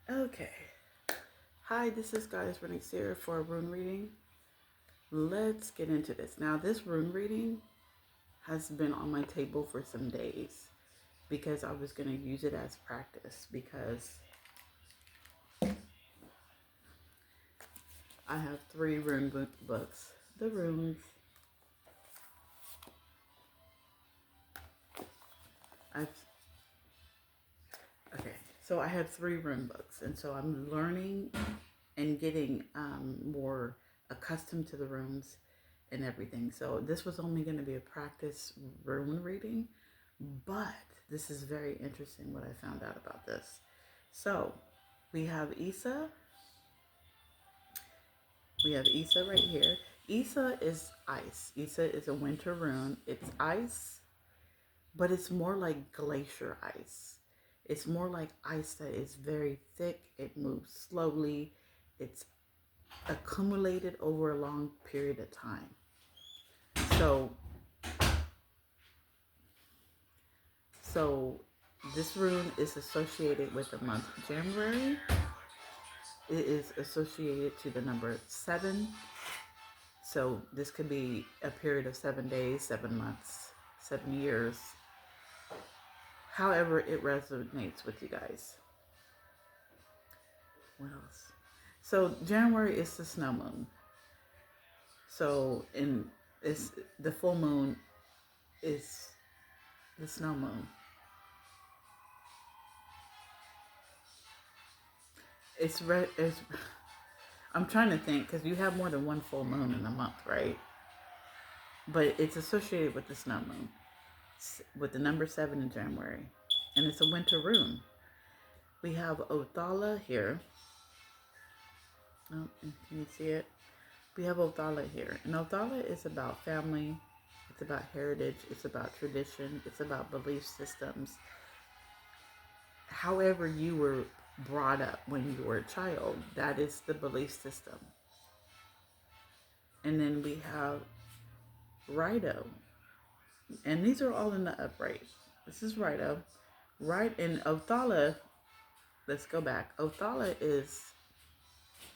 Okay. Hi, this is Goddess Renee here for a rune reading. Let's get into this. Now, this rune reading has been on my table for some days because I was going to use it as practice because I have three rune books. The runes, I've, okay, so I have three rune books, and so I'm learning and getting more accustomed to the runes and everything. So this was only going to be a practice rune reading, but this is very interesting what I found out about this. So we have Isa. We have Isa right here. Isa is ice. Isa is a winter rune. It's ice, but it's more like glacier ice. It's more like ice that is very thick. It moves slowly. It's accumulated over a long period of time. So, so this rune is associated with the month January. It is associated to the number 7. So this could be a period of 7 days, 7 months, 7 years. However, it resonates with you guys. What else? So January is the snow moon. So it's the full moon is the snow moon. It's I'm trying to think because you have more than one full moon in a month, right? But it's associated with the snow moon, with the number 7 in January, and it's a winter rune. We have Othala here. Oh, can you see it? We have Othala here, and Othala is about family. It's about heritage. It's about tradition. It's about belief systems. However you were brought up when you were a child, that is the belief system. And then we have Rido. And these are all in the upright. This is Rido. Right in Othala, let's go back. Othala is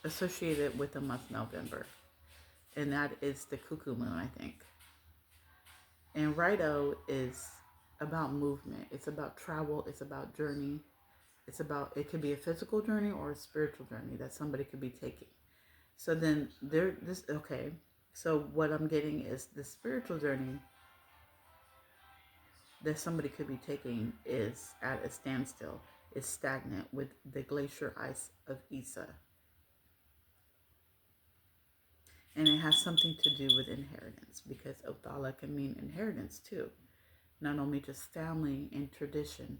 associated with the month November. And that is the Cuckoo moon, I think. And Rido is about movement. It's about travel. It's about journey. It could be a physical journey or a spiritual journey that somebody could be taking. So then okay. So what I'm getting is the spiritual journey that somebody could be taking is at a standstill, is stagnant with the glacier ice of Isa. And it has something to do with inheritance because Othala can mean inheritance too. Not only just family and tradition,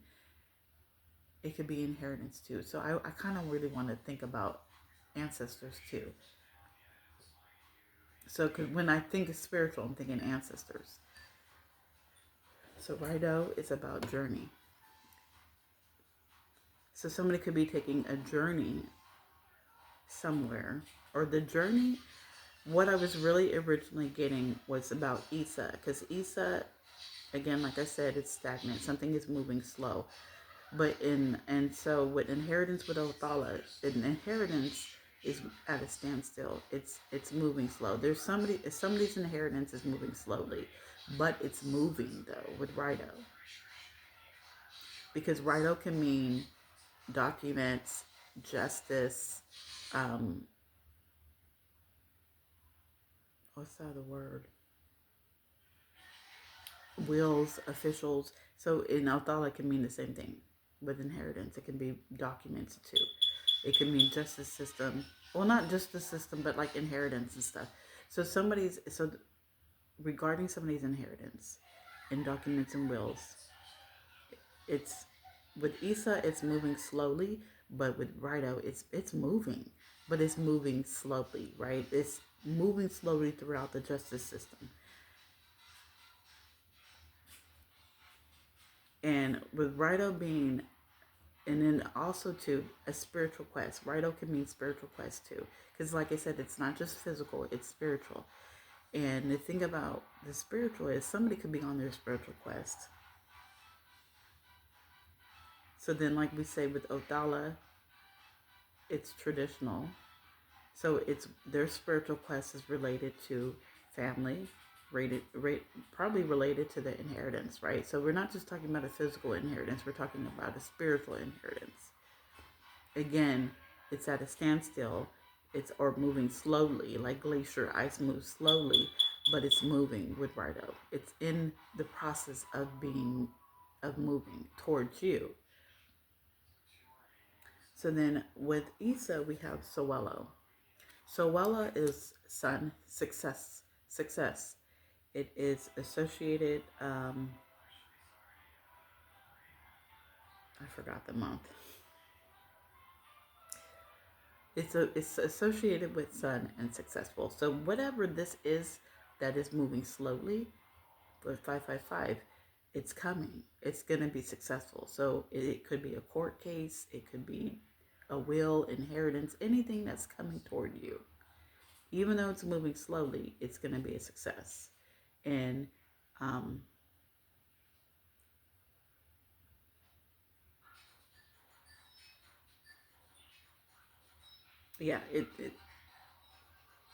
it could be inheritance too. So I kind of really want to think about ancestors too. So cause when I think of spiritual, I'm thinking ancestors. So Rido is about journey. So somebody could be taking a journey somewhere, or the journey. What I was really originally getting was about Isa, because Isa, again, like I said, it's stagnant. Something is moving slow. And so with inheritance with Othala, an inheritance is at a standstill. It's moving slow. Somebody's inheritance is moving slowly, but it's moving though with Rido, because Rido can mean documents, justice, um, what's the other word? Wills, officials. So in Othala, it can mean the same thing with inheritance. It can be documents too. It can mean justice system. Well, not justice system, but like inheritance and stuff. So regarding somebody's inheritance in documents and wills, it's with Isa, it's moving slowly, but with Rido, it's moving, but it's moving slowly, right? It's moving slowly throughout the justice system. And with Rido being, and then also too, a spiritual quest. Rido can mean spiritual quest too. Because like I said, it's not just physical, it's spiritual. And the thing about the spiritual is somebody could be on their spiritual quest. So then, like we say with Othala, it's traditional. So it's their spiritual quest is related to family, probably related to the inheritance, right? So we're not just talking about a physical inheritance; we're talking about a spiritual inheritance. Again, it's at a standstill. It's or moving slowly, like glacier ice moves slowly, but it's moving with Rido. It's in the process of moving towards you. So then with Issa, we have Sowelo. Sowela is sun, success, success. It is associated, I forgot the month. It's associated with sun and successful. So whatever this is that is moving slowly with 555, it's coming. It's going to be successful. So it could be a court case. It could be a will, inheritance, anything that's coming toward you. Even though it's moving slowly, it's going to be a success. And um, yeah,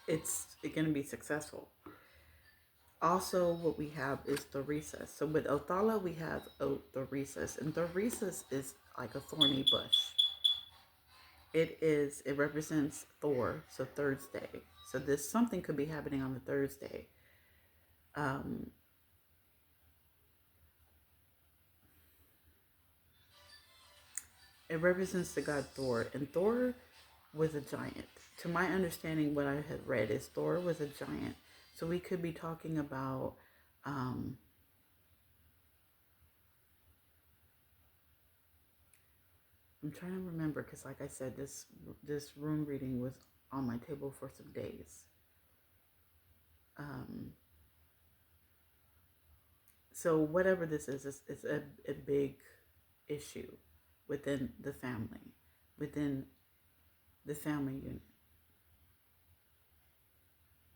it's going to be successful. Also, what we have is the recess. So with Othala, we have the recess, and the recess is like a thorny bush. It represents Thor, so Thursday. So this something could be happening on the Thursday. Um, it represents the god Thor, and Thor was a giant. To my understanding, what I had read is Thor was a giant. So we could be talking about um, I'm trying to remember because, like I said, this room reading was on my table for some days. Um, so whatever this is, it's a big issue within the family, within the family unit.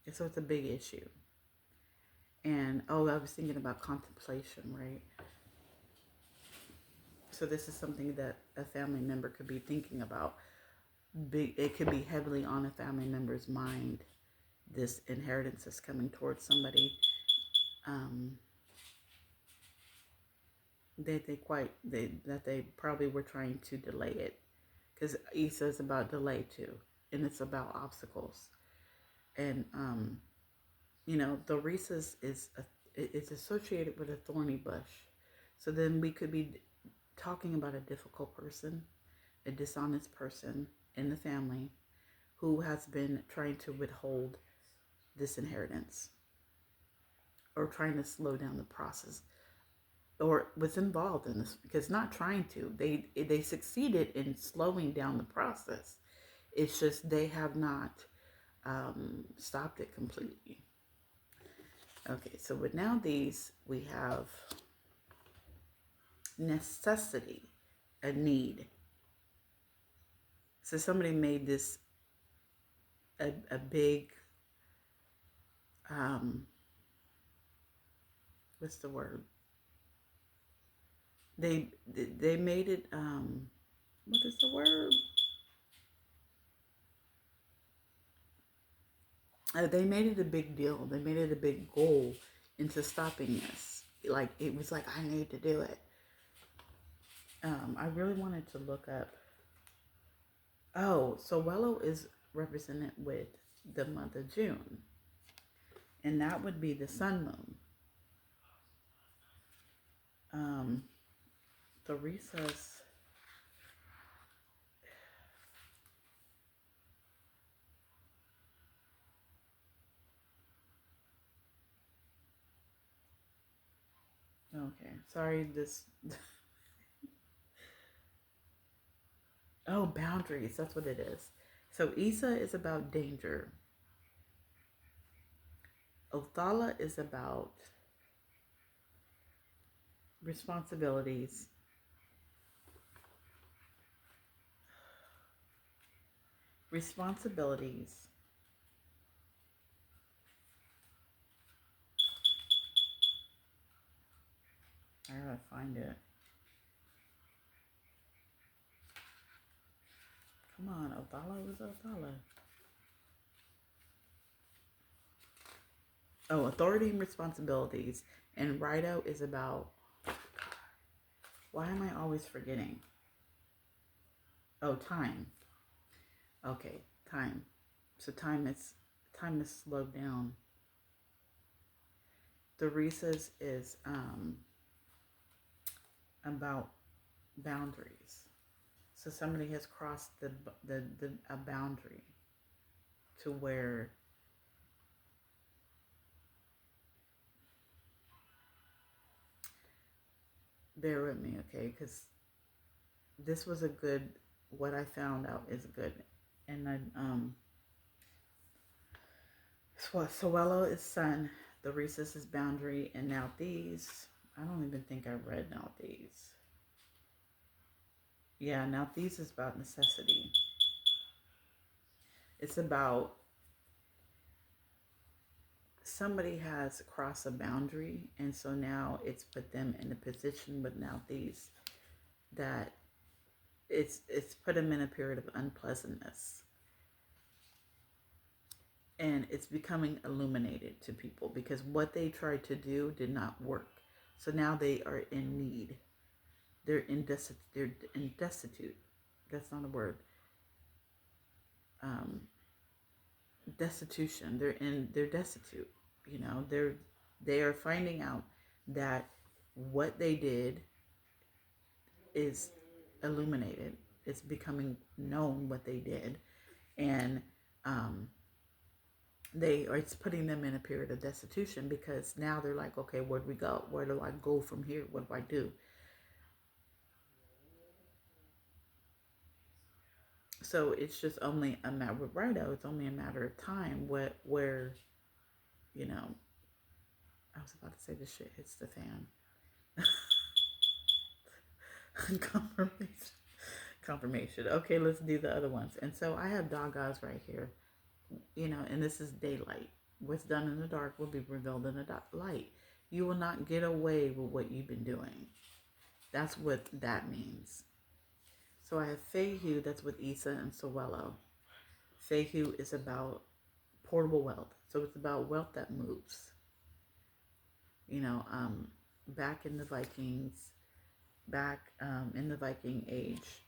And so it's a big issue. And oh, I was thinking about contemplation, right? So this is something that a family member could be thinking about. Big, it could be heavily on a family member's mind. This inheritance is coming towards somebody. Um, that they probably were trying to delay it, because Issa is about delay too, and it's about obstacles. And the rhesus it's associated with a thorny bush. So then we could be talking about a difficult person, a dishonest person in the family who has been trying to withhold this inheritance or trying to slow down the process or was involved in this, because not trying to, they succeeded in slowing down the process. It's just they have not stopped it completely. Okay, so with now these we have necessity, a need. So somebody made this a big um, what's the word? They made it what is the word? They made it a big deal. They made it a big goal into stopping this. Like it was like I need to do it. I really wanted to look up. Oh, so Wello is represented with the month of June, and that would be the sun moon. Um, the recess. Okay, sorry. This. Oh, boundaries. That's what it is. So Isa is about danger. Othala is about responsibilities. Responsibilities. I gotta find it. Come on, Othala was Othala. Oh, authority and responsibilities. And Rido is about, why am I always forgetting? Oh, time. Okay, time. So time is slowed down. The recess is about boundaries. So somebody has crossed the a boundary to where, bear with me, okay? Because this was a good. What I found out is good, and then Suelo is sun, the recess is boundary, and now these. I don't even think I read now these. Yeah, now these is about necessity. It's about somebody has crossed a boundary, and so now it's put them in a position with now these that it's put them in a period of unpleasantness, and it's becoming illuminated to people because what they tried to do did not work. So now they are in need. They're in destitute. That's not a word. Um, Destitution. They're destitute. They are finding out that what they did is illuminated. It's becoming known what they did, and um, it's putting them in a period of destitution because now they're like, okay, where do we go? Where do I go from here? What do I do? So it's just only a matter with Rido. It's only a matter of time where you know. I was about to say this shit hits the fan. Confirmation. Confirmation. Okay, let's do the other ones. And so I have dog eyes right here. And this is daylight. What's done in the dark will be revealed in the light. You will not get away with what you've been doing. That's what that means. So I have Fehu, that's with Issa and Sowelo. Fehu is about portable wealth. So it's about wealth that moves. Back in the Vikings, in the Viking age,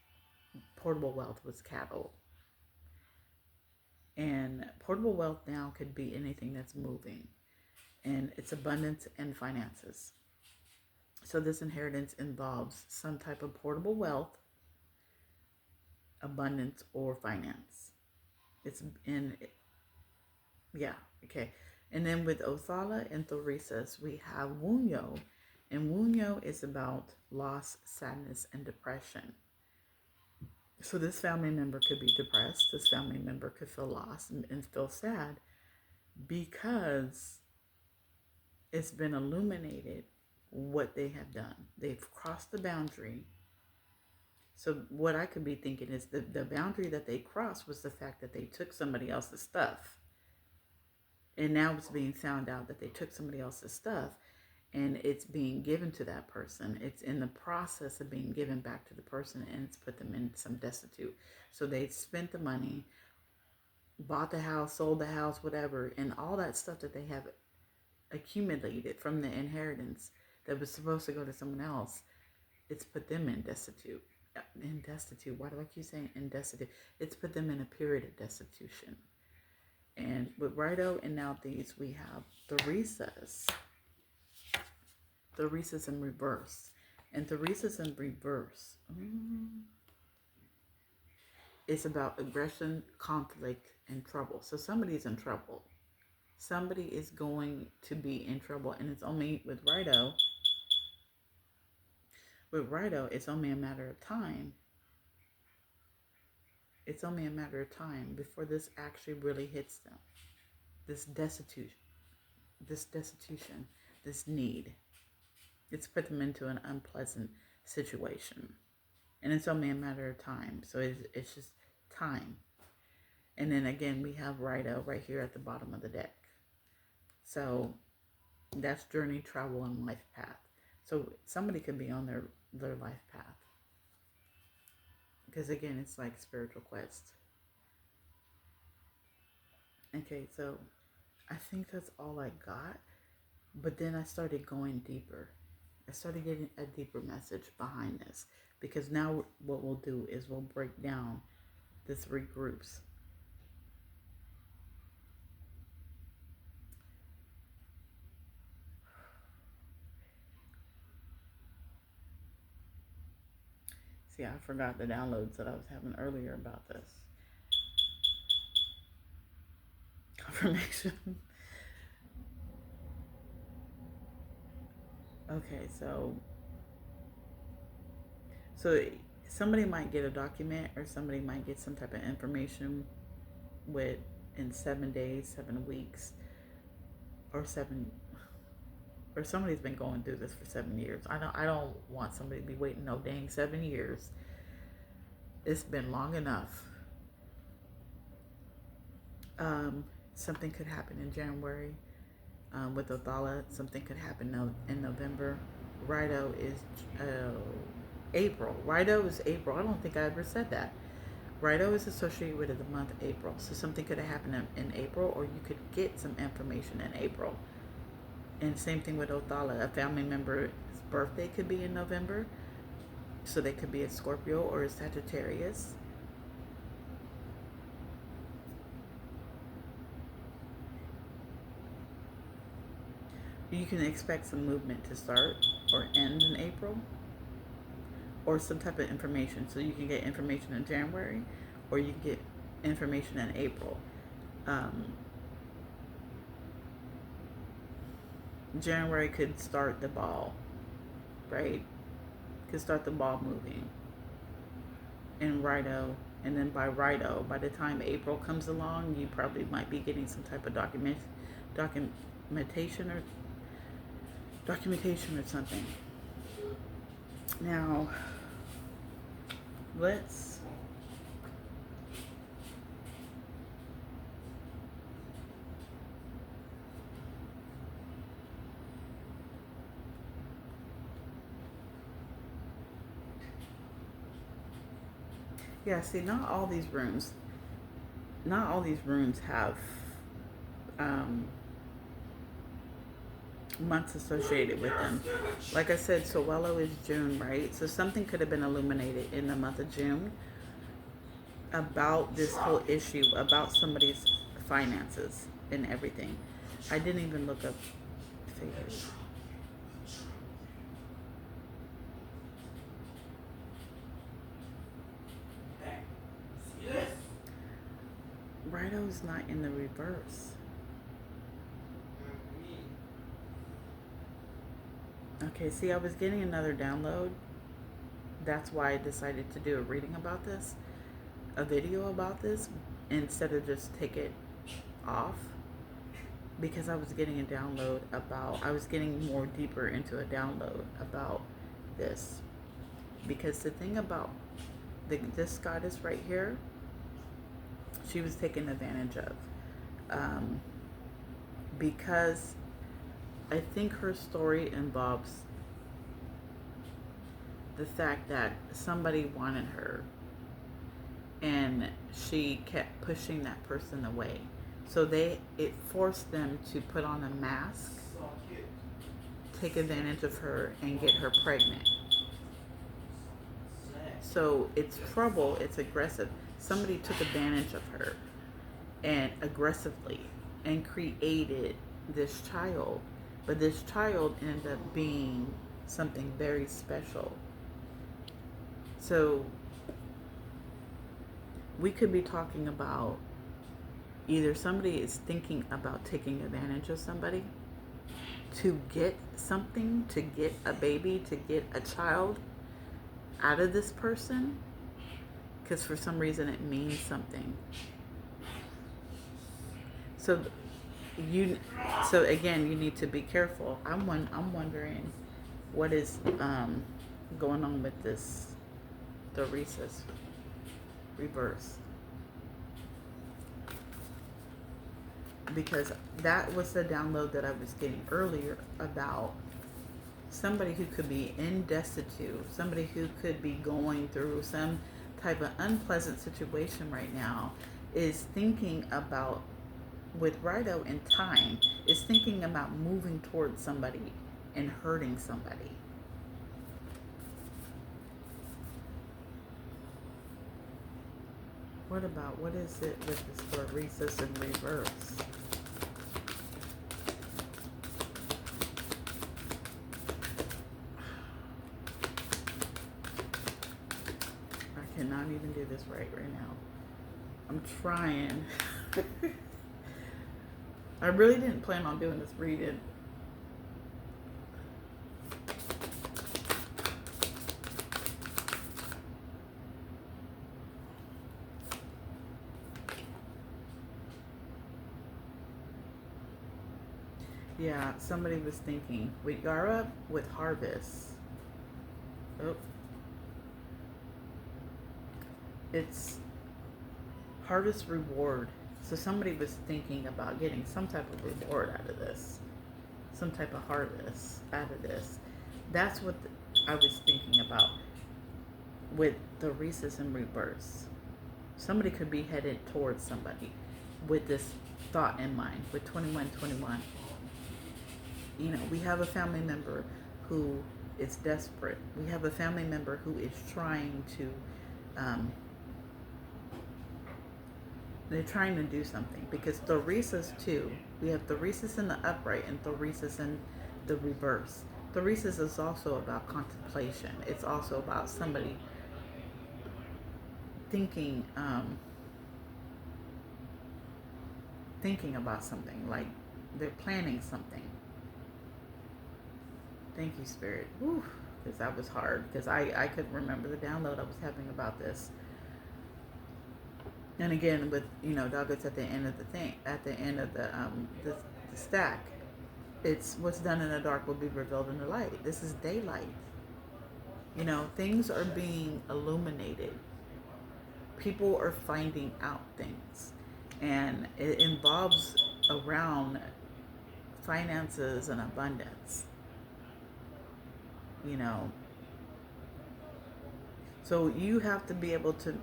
portable wealth was cattle. And portable wealth now could be anything that's moving. And it's abundance and finances. So this inheritance involves some type of portable wealth, abundance, or finance. It's in, yeah, okay. And then with Othala and Thorisas, we have Wunyo. And Wunyo is about loss, sadness, and depression. So this family member could be depressed. This family member could feel lost and feel sad because it's been illuminated what they have done. They've crossed the boundary. So what I could be thinking is the boundary that they crossed was the fact that they took somebody else's stuff. And now it's being found out that they took somebody else's stuff and it's being given to that person. It's in the process of being given back to the person, and it's put them in some destitute. So they spent the money, bought the house, sold the house, whatever, and all that stuff that they have accumulated from the inheritance that was supposed to go to someone else, it's put them in destitute. In destitute. Why do I keep saying in destitute? It's put them in a period of destitution. And with Rido and now these, we have Theresa's. Theresa's in reverse. And Theresa's in reverse. It's about aggression, conflict, and trouble. So somebody's in trouble. Somebody is going to be in trouble. And it's only with Rido. With Rido, it's only a matter of time. It's only a matter of time before this actually really hits them. This destitution, this need. It's put them into an unpleasant situation. And it's only a matter of time. So it's just time. And then again, we have Rido right here at the bottom of the deck. So that's journey, travel, and life path. So somebody could be on their life path. because again, it's like spiritual quest. Okay, so I think that's all I got. But then I started going deeper. I started getting a deeper message behind this, because now what we'll do is we'll break down the three groups. See, I forgot the downloads that I was having earlier about this. Confirmation. Okay, so somebody might get a document, or somebody might get some type of information with in 7 days, 7 weeks, or somebody's been going through this for 7 years. I don't want somebody to be waiting no dang 7 years. It's been long enough. Something could happen in January. With Othala, something could happen in November. Rido is April. Rido is April. I don't think I ever said that. Rido is associated with the month April. So something could have happened in April, or you could get some information in April. And same thing with Othala. A family member's birthday could be in November. So they could be a Scorpio or a Sagittarius. You can expect some movement to start or end in April, or some type of information. So you can get information in January, or you can get information in April. January could start the ball, right? Could start the ball moving in Rido. And then by Rido, by the time April comes along, you probably might be getting some type of documentation or something. Now, let's see, not all these rooms have months associated with them. Like I said, Sowello is June, right? So something could have been illuminated in the month of June about this whole issue, about somebody's finances and everything. I didn't even look up figures. Rido's not in the reverse. Okay, see, I was getting another download. That's why I decided to do a reading about this, a video about this, instead of just take it off, because I was getting a download I was getting more deeper into a download about this. Because the thing about this goddess right here, she was taken advantage of. Because I think her story involves the fact that somebody wanted her and she kept pushing that person away. So it forced them to put on a mask, take advantage of her, and get her pregnant. So it's trouble, it's aggressive. Somebody took advantage of her and aggressively and created this child. But this child ended up being something very special. So we could be talking about either somebody is thinking about taking advantage of somebody to get something, to get a baby, to get a child out of this person, because for some reason it means something. So again, you need to be careful. I'm wondering what is going on with this Theresis reverse, because that was the download that I was getting earlier about somebody who could be in destitute, somebody who could be going through some type of unpleasant situation right now is thinking about, with Rido in time, is thinking about moving towards somebody and hurting somebody. What is it with this Clarice's in reverse? I cannot even do this right now. I'm trying. I really didn't plan on doing this reading. Yeah, somebody was thinking with Yara, with Harvest. Oh, it's Harvest reward. So somebody was thinking about getting some type of reward out of this, some type of harvest out of this. That's what I was thinking about with the Reese's in reverse. Somebody could be headed towards somebody with this thought in mind, with 2121. You know, we have a family member who is desperate. We have a family member who is trying to, they're trying to do something. Because Theresa's too, we have Theresa's in the upright and Theresa's in the reverse. Theresa's is also about contemplation. It's also about somebody thinking, thinking about something, like they're planning something. Thank you, Spirit. Because that was hard. Because I couldn't remember the download I was having about this. And again, with doggos at the end of the thing, at the end of the stack, it's what's done in the dark will be revealed in the light. This is daylight. Things are being illuminated. People are finding out things, and it involves around finances and abundance. So you have to be able to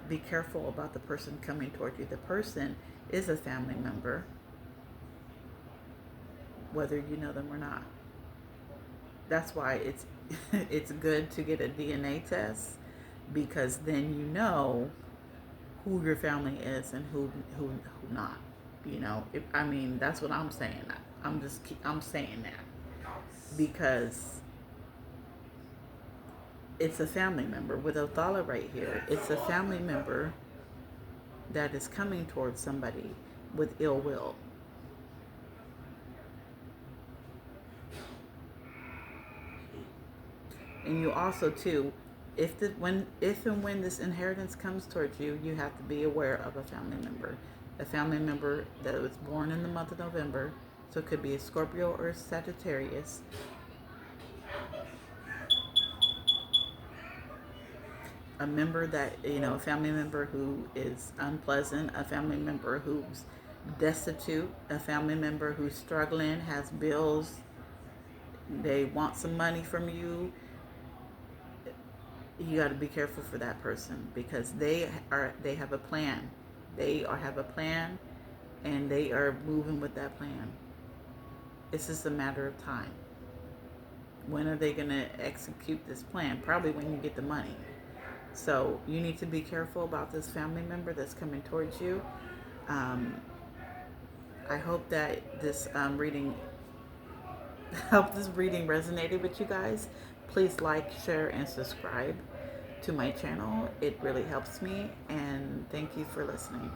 be careful about the person coming toward you. The person is a family member, whether you know them or not. That's why it's it's good to get a DNA test, because then you know who your family is and who not. That's what I'm saying. I'm saying that because it's a family member. With Othala right here, it's a family member that is coming towards somebody with ill will. And you also too, if and when this inheritance comes towards you, you have to be aware of a family member that was born in the month of November. So it could be a Scorpio or a Sagittarius. A member that, a family member who is unpleasant, a family member who's destitute, a family member who's struggling, has bills, they want some money from you. You got to be careful for that person, because they have a plan. Have a plan, and they are moving with that plan. It's just a matter of time. When are they going to execute this plan? Probably when you get the money. So you need to be careful about this family member that's coming towards you. I hope that this reading resonated with you guys. Please like, share, and subscribe to my channel. It really helps me, and thank you for listening.